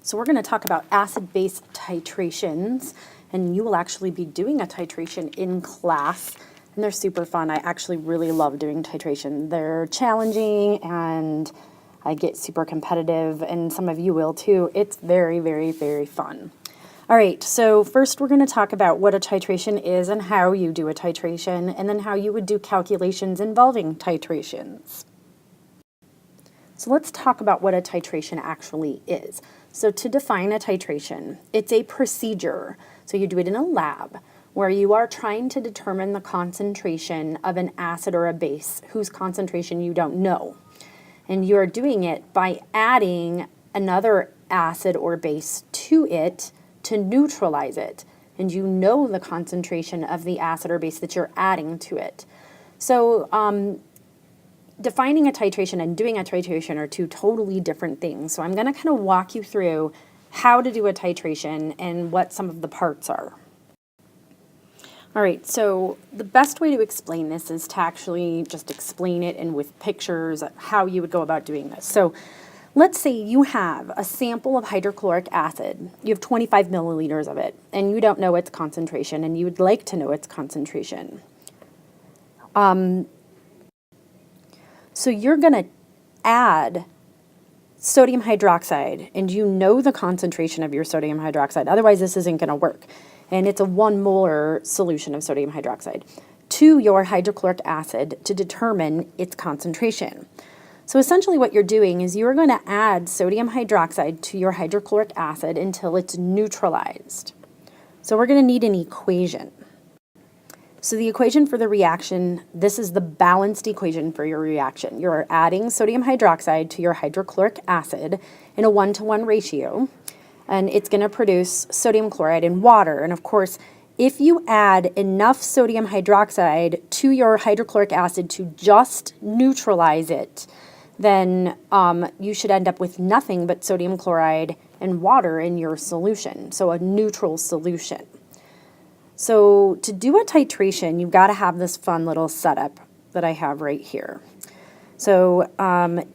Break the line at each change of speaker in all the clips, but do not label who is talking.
So we're going to talk about acid-base titrations, and you will actually be doing a titration in class, and they're super fun. I actually really love doing titration. They're challenging, and I get super competitive, and some of you will too. It's very, very, very fun. All right, so first we're going to talk about what a titration is and how you do a titration, and then how you would do calculations involving titrations. So let's talk about what a titration actually is. So to define a titration, it's a procedure. So you do it in a lab where you are trying to determine the concentration of an acid or a base whose concentration you don't know. And you are doing it by adding another acid or base to it to neutralize it. And you know the concentration of the acid or base that you're adding to it. So defining a titration and doing a titration are two totally different things. So I'm going to kind of walk you through how to do a titration and what some of the parts are. All right, so the best way to explain this is to actually just explain it and with pictures how you would go about doing this. So let's say you have a sample of hydrochloric acid. You have 25 milliliters of it, and you don't know its concentration, and you would like to know its concentration. So you're going to add sodium hydroxide, and you know the concentration of your sodium hydroxide. Otherwise, this isn't going to work. And it's a 1 molar solution of sodium hydroxide to your hydrochloric acid to determine its concentration. So essentially what you're doing is you're going to add sodium hydroxide to your hydrochloric acid until it's neutralized. So we're going to need an equation. So the equation for the reaction, this is the balanced equation for your reaction. You're adding sodium hydroxide to your hydrochloric acid in a 1-to-1 ratio, and it's going to produce sodium chloride and water. And of course, if you add enough sodium hydroxide to your hydrochloric acid to just neutralize it, then you should end up with nothing but sodium chloride and water in your solution, so a neutral solution. So to do a titration, you've got to have this fun little setup that I have right here. So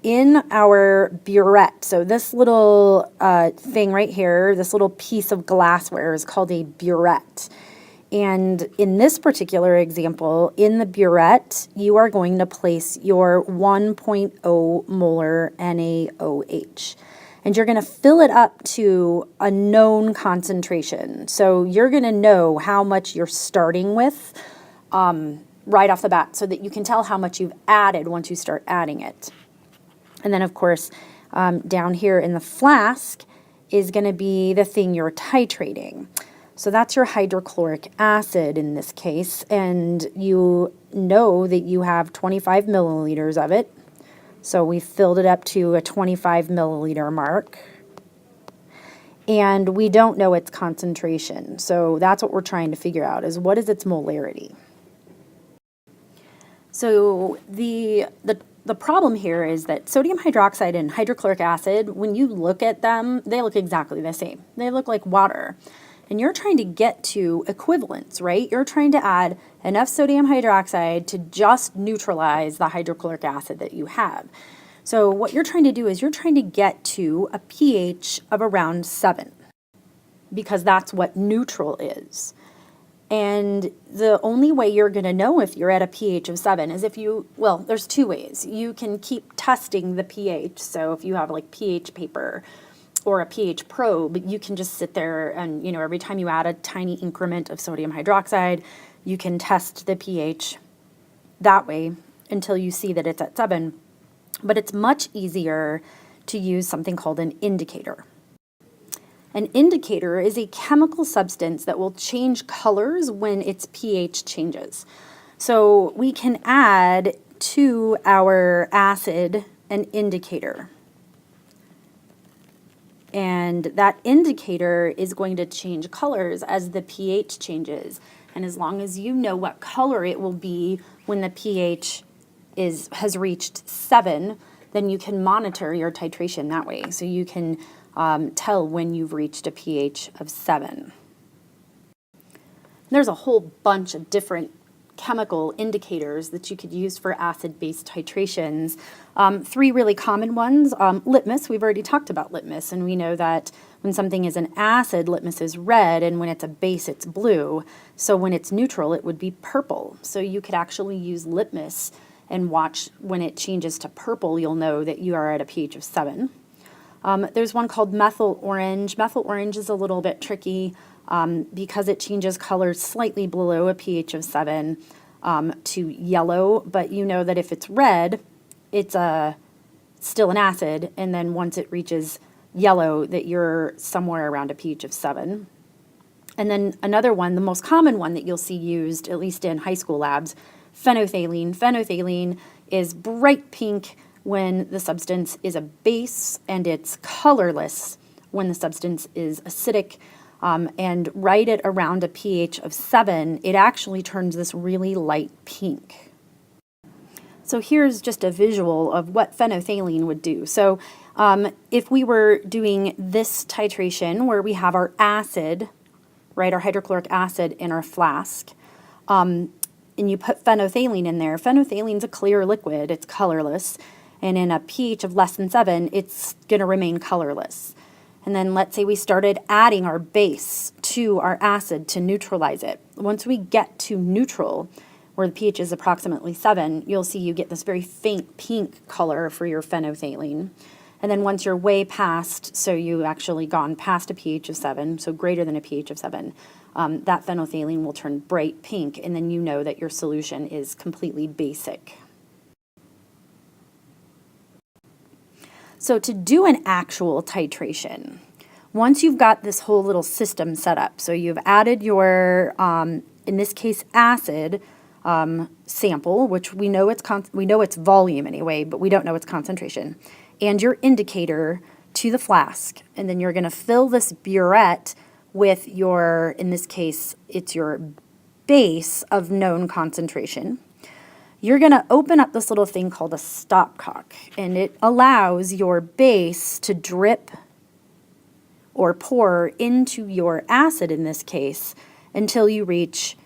in our burette, so this little thing right here, this little piece of glassware is called a burette. And in this particular example, in the burette, you are going to place your 1.0 molar NaOH. And you're going to fill it up to a known concentration. So you're going to know how much you're starting with right off the bat so that you can tell how much you've added once you start adding it. And then, of course, down here in the flask is going to be the thing you're titrating. So that's your hydrochloric acid in this case. And you know that you have 25 milliliters of it. So we filled it up to a 25 milliliter mark. And we don't know its concentration. So that's what we're trying to figure out, is what is its molarity. So the problem here is that sodium hydroxide and hydrochloric acid, when you look at them, they look exactly the same. They look like water. And you're trying to get to equivalence, right? You're trying to add enough sodium hydroxide to just neutralize the hydrochloric acid that you have. So what you're trying to do is you're trying to get to a pH of around 7, because that's what neutral is. And the only way you're going to know if you're at a pH of 7 is if you, well, there's two ways. You can keep testing the pH. So if you have like pH paper or a pH probe, you can just sit there and, you know, every time you add a tiny increment of sodium hydroxide, you can test the pH that way until you see that it's at 7. But it's much easier to use something called an indicator. An indicator is a chemical substance that will change colors when its pH changes. So we can add to our acid an indicator. And that indicator is going to change colors as the pH changes. And as long as you know what color it will be when the pH has reached 7, then you can monitor your titration that way. So you can tell when you've reached a pH of 7. There's a whole bunch of different chemical indicators that you could use for acid-base titrations. Three really common ones. Litmus, we've already talked about litmus, and we know that when something is an acid, litmus is red, and when it's a base, it's blue. So when it's neutral, it would be purple. So you could actually use litmus and watch when it changes to purple, you'll know that you are at a pH of 7. There's one called methyl orange. Methyl orange is a little bit tricky because it changes color slightly below a pH of 7 to yellow, but you know that if it's red, it's still an acid, and then once it reaches yellow, that you're somewhere around a pH of 7. And then another one, the most common one that you'll see used, at least in high school labs, phenothalene. Phenothalene is bright pink when the substance is a base, and it's colorless when the substance is acidic. And right at around a pH of 7, it actually turns this really light pink. So here's just a visual of what phenothalene would do. So if we were doing this titration where we have our acid, right, our hydrochloric acid in our flask, and you put phenothalene in there, phenothalene's a clear liquid, it's colorless, and in a pH of less than 7, it's going to remain colorless. And then let's say we started adding our base to our acid to neutralize it. Once we get to neutral, where the pH is approximately 7, you'll see you get this very faint pink color for your phenothalene. And then once you're way past, so you've actually gone past a pH of 7, so greater than a pH of 7, that phenothalene will turn bright pink, and then you know that your solution is completely basic. So to do an actual titration, once you've got this whole little system set up, so you've added your, in this case, acid sample, which we know its volume anyway, but we don't know its concentration, and your indicator to the flask, and then you're going to fill this burette with your, in this case, it's your base of known concentration. You're going to open up this little thing called a stopcock, and it allows your base to drip or pour into your acid, in this case, until you reach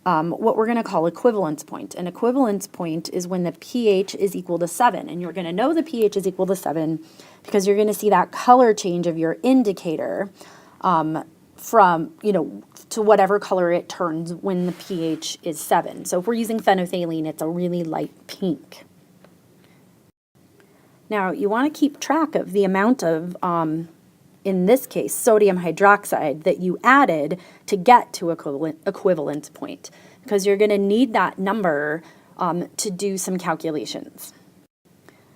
what we're going to call equivalence point. An equivalence point is when the pH is equal to 7, and you're going to know the pH is equal to 7 because you're going to see that color change of your indicator from, to whatever color it turns when the pH is 7. So if we're using phenothalene, it's a really light pink. Now, you want to keep track of the amount of, in this case, sodium hydroxide that you added to get to equivalence point, because you're going to need that number to do some calculations.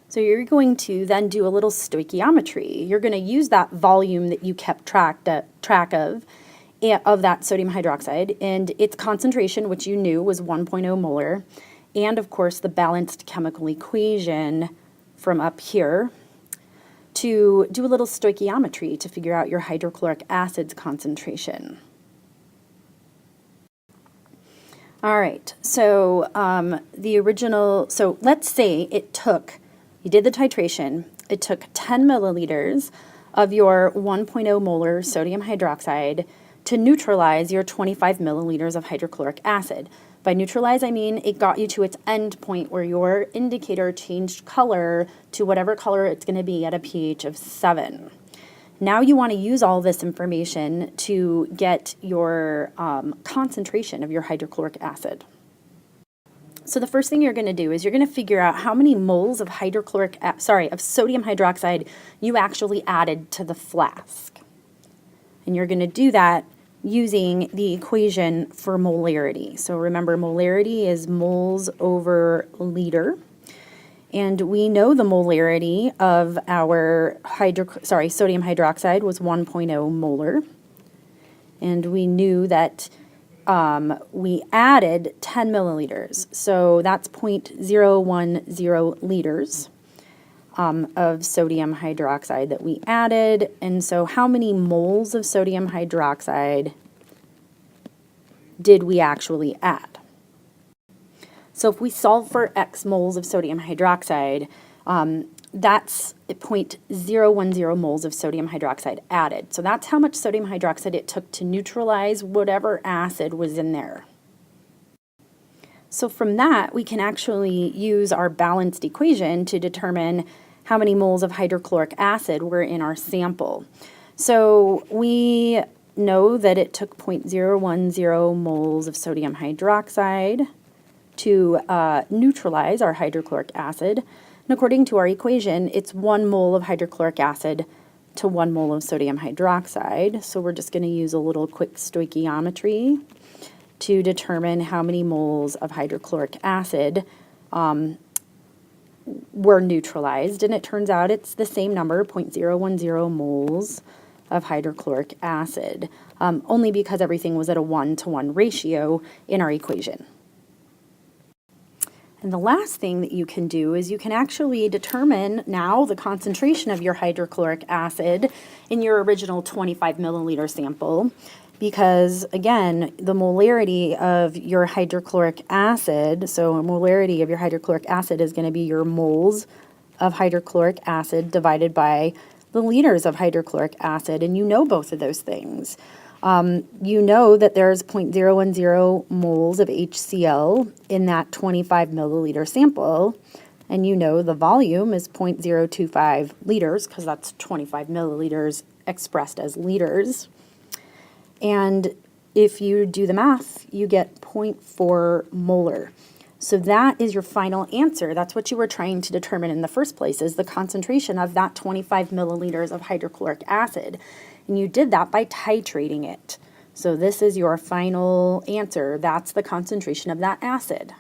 So you're going to then do a little stoichiometry. You're going to use that volume that you kept track of that sodium hydroxide and its concentration, which you knew was 1.0 molar, and of course the balanced chemical equation from up here, to do a little stoichiometry to figure out your hydrochloric acid's concentration. All right, so so let's say you did the titration, it took 10 milliliters of your 1.0 molar sodium hydroxide to neutralize your 25 milliliters of hydrochloric acid. By neutralize, I mean it got you to its end point where your indicator changed color to whatever color it's going to be at a pH of 7. Now you want to use all this information to get your concentration of your hydrochloric acid. So the first thing you're going to do is you're going to figure out how many moles of sodium hydroxide you actually added to the flask. And you're going to do that using the equation for molarity. So remember, molarity is moles over liter. And we know the molarity of our sodium hydroxide was 1.0 molar. And we knew that we added 10 milliliters. So that's 0.010 liters of sodium hydroxide that we added. And so how many moles of sodium hydroxide did we actually add? So if we solve for X moles of sodium hydroxide, that's 0.010 moles of sodium hydroxide added. So that's how much sodium hydroxide it took to neutralize whatever acid was in there. So from that, we can actually use our balanced equation to determine how many moles of hydrochloric acid were in our sample. So we know that it took 0.010 moles of sodium hydroxide to neutralize our hydrochloric acid. And according to our equation, it's 1 mole of hydrochloric acid to 1 mole of sodium hydroxide. So we're just going to use a little quick stoichiometry to determine how many moles of hydrochloric acid were neutralized. And it turns out it's the same number, 0.010 moles of hydrochloric acid, only because everything was at a 1-to-1 ratio in our equation. And the last thing that you can do is you can actually determine now the concentration of your hydrochloric acid in your original 25 milliliter sample, because again, the molarity of your hydrochloric acid, so a molarity of your hydrochloric acid is going to be your moles of hydrochloric acid divided by the liters of hydrochloric acid, and you know both of those things. You know that there's 0.010 moles of HCl in that 25 milliliter sample, and you know the volume is 0.025 liters, because that's 25 milliliters expressed as liters. And if you do the math, you get 0.4 molar. So that is your final answer. That's what you were trying to determine in the first place, is the concentration of that 25 milliliters of hydrochloric acid. And you did that by titrating it. So this is your final answer. That's the concentration of that acid.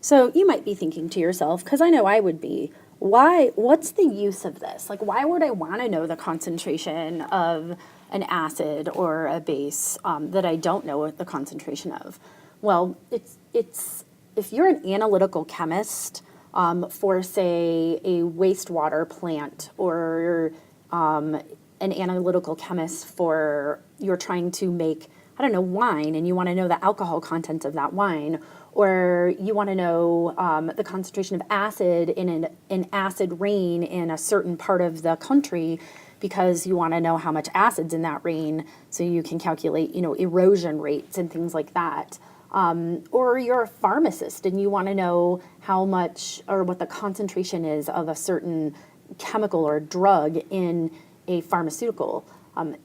So you might be thinking to yourself, because I know I would be, what's the use of this? Like, why would I want to know the concentration of an acid or a base that I don't know the concentration of? Well, it's if you're an analytical chemist for, say, a wastewater plant, or an analytical chemist for, you're trying to make, I don't know, wine, and you want to know the alcohol content of that wine, or you want to know the concentration of acid in an acid rain in a certain part of the country, because you want to know how much acid's in that rain so you can calculate, erosion rates and things like that. Or you're a pharmacist and you want to know how much or what the concentration is of a certain chemical or drug in a pharmaceutical.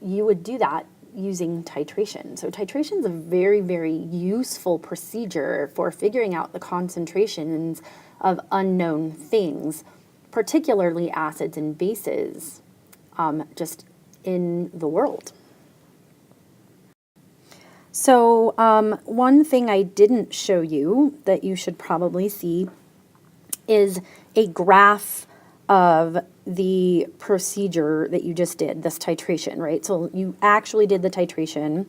You would do that using titration. So titration is a very, very useful procedure for figuring out the concentrations of unknown things, particularly acids and bases, just in the world. So one thing I didn't show you that you should probably see is a graph of the procedure that you just did, this titration, right? So you actually did the titration.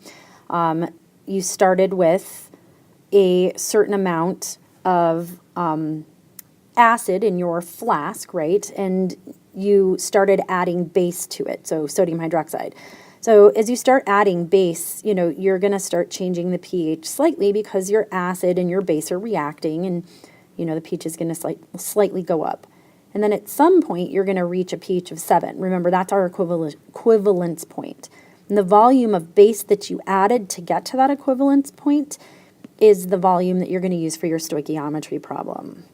You started with a certain amount of acid in your flask, right? And you started adding base to it, so sodium hydroxide. So as you start adding base, you're going to start changing the pH slightly because your acid and your base are reacting, and, the pH is going to slightly go up. And then at some point, you're going to reach a pH of 7. Remember, that's our equivalence point. And the volume of base that you added to get to that equivalence point is the volume that you're going to use for your stoichiometry problem.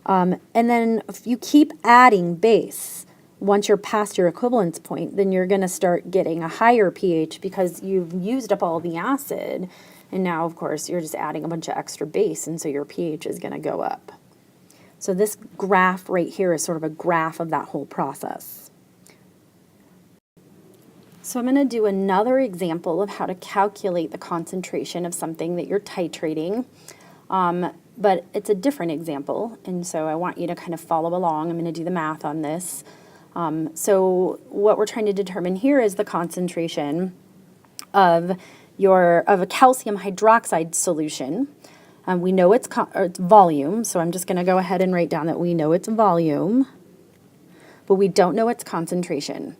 And then if you keep adding base, once you're past your equivalence point, then you're going to start getting a higher pH because you've used up all the acid. And now, of course, you're just adding a bunch of extra base, and so your pH is going to go up. So this graph right here is sort of a graph of that whole process. So I'm going to do another example of how to calculate the concentration of something that you're titrating. But it's a different example, and so I want you to kind of follow along. I'm going to do the math on this. So what we're trying to determine here is the concentration of a calcium hydroxide solution. We know it's volume, so I'm just going to go ahead and write down that we know it's volume, but we don't know its concentration.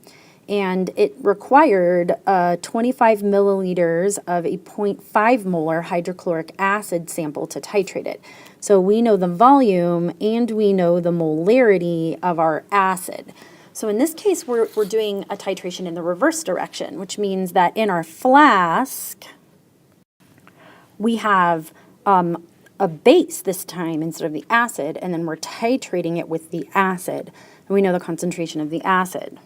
And it required 25 milliliters of a 0.5 molar hydrochloric acid sample to titrate it. So we know the volume and we know the molarity of our acid. So in this case, we're doing a titration in the reverse direction, which means that in our flask, we have a base this time instead of the acid, and then we're titrating it with the acid. And we know the concentration of the acid.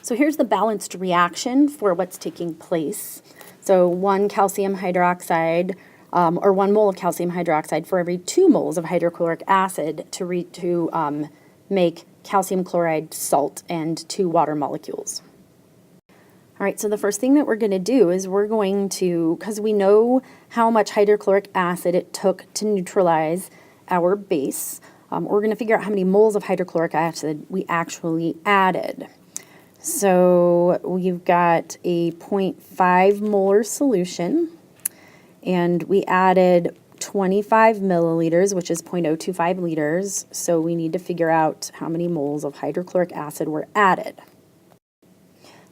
So here's the balanced reaction for what's taking place. So 1 calcium hydroxide, or 1 mole of calcium hydroxide for every 2 moles of hydrochloric acid to make calcium chloride salt and 2 water molecules. All right, so the first thing that we're going to do is we're going to, because we know how much hydrochloric acid it took to neutralize our base, we're going to figure out how many moles of hydrochloric acid we actually added. So we've got a 0.5 molar solution, and we added 25 milliliters, which is 0.025 liters, so we need to figure out how many moles of hydrochloric acid were added.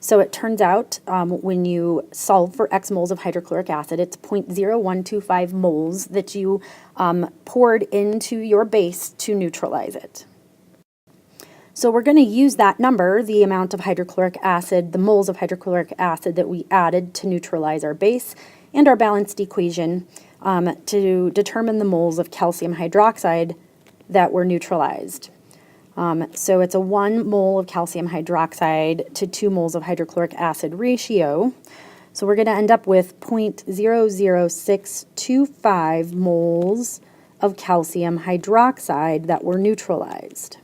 So it turns out when you solve for X moles of hydrochloric acid, it's 0.0125 moles that you poured into your base to neutralize it. So we're going to use that number, the amount of hydrochloric acid, the moles of hydrochloric acid that we added to neutralize our base, and our balanced equation to determine the moles of calcium hydroxide that were neutralized. So it's a 1 mole of calcium hydroxide to 2 moles of hydrochloric acid ratio. So we're going to end up with 0.00625 moles of calcium hydroxide that were neutralized.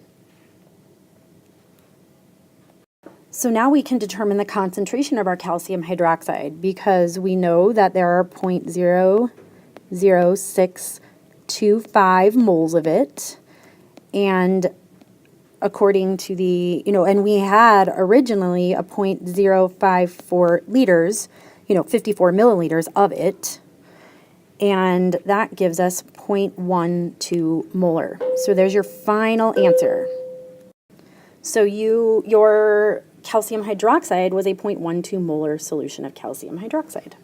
So now we can determine the concentration of our calcium hydroxide because we know that there are 0.00625 moles of it, and according to the, and we had originally a 0.054 liters, 54 milliliters of it, and that gives us 0.12 molar. So there's your final answer. So your calcium hydroxide was a 0.12 molar solution of calcium hydroxide.